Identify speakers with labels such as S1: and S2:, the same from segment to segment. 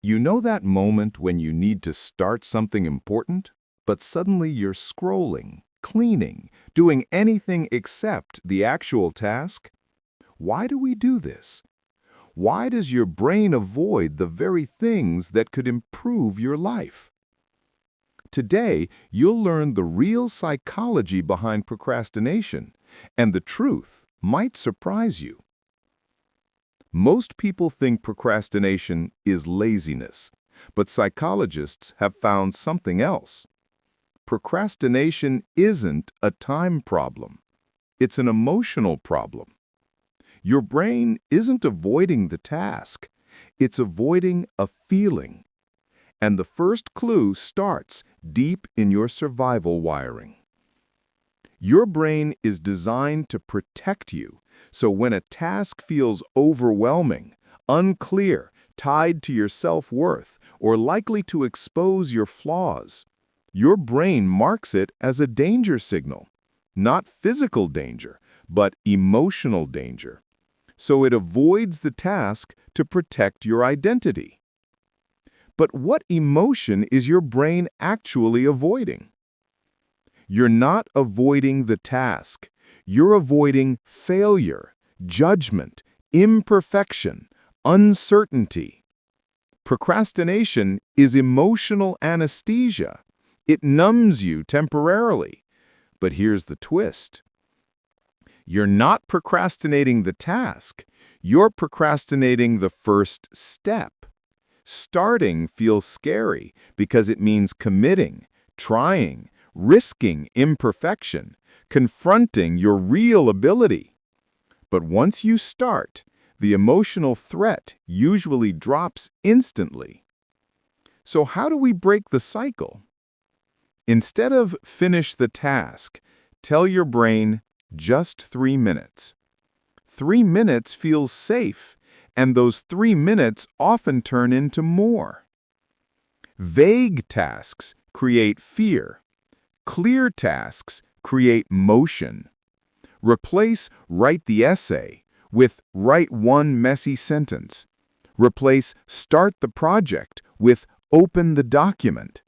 S1: You know that moment when you need to start something important, but suddenly you're scrolling, cleaning, doing anything except the actual task? Why do we do this? Why does your brain avoid the very things that could improve your life? Today, you'll learn the real psychology behind procrastination, and the truth might surprise you. Most people think procrastination is laziness, but psychologists have found something else. Procrastination isn't a time problem. It's an emotional problem. Your brain isn't avoiding the task. It's avoiding a feeling. And the first clue starts deep in your survival wiring. Your brain is designed to protect you, so when a task feels overwhelming, unclear, tied to your self-worth, or likely to expose your flaws, your brain marks it as a danger signal. Not physical danger, but emotional danger. So it avoids the task to protect your identity. But what emotion is your brain actually avoiding? You're not avoiding the task. You're avoiding failure, judgment, imperfection, uncertainty. Procrastination is emotional anesthesia. It numbs you temporarily. But here's the twist. You're not procrastinating the task. You're procrastinating the first step. Starting feels scary because it means committing, trying, risking imperfection, confronting your real ability. But once you start, the emotional threat usually drops instantly. So how do we break the cycle? Instead of finish the task, tell your brain just 3 minutes. 3 minutes feels safe, and those 3 minutes often turn into more. Vague tasks create fear. Clear tasks create motion. Replace write the essay with write one messy sentence. Replace start the project with open the document.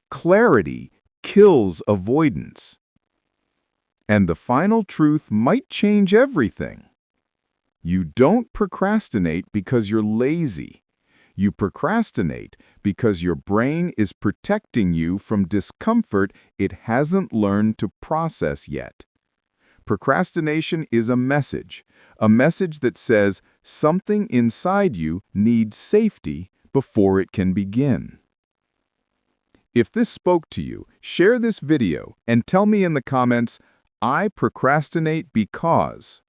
S1: Clarity kills avoidance. And the final truth might change everything. You don't procrastinate because you're lazy. You procrastinate because your brain is protecting you from discomfort it hasn't learned to process yet. Procrastination is a message that says something inside you needs safety before it can begin. If this spoke to you, share this video and tell me in the comments, I procrastinate because.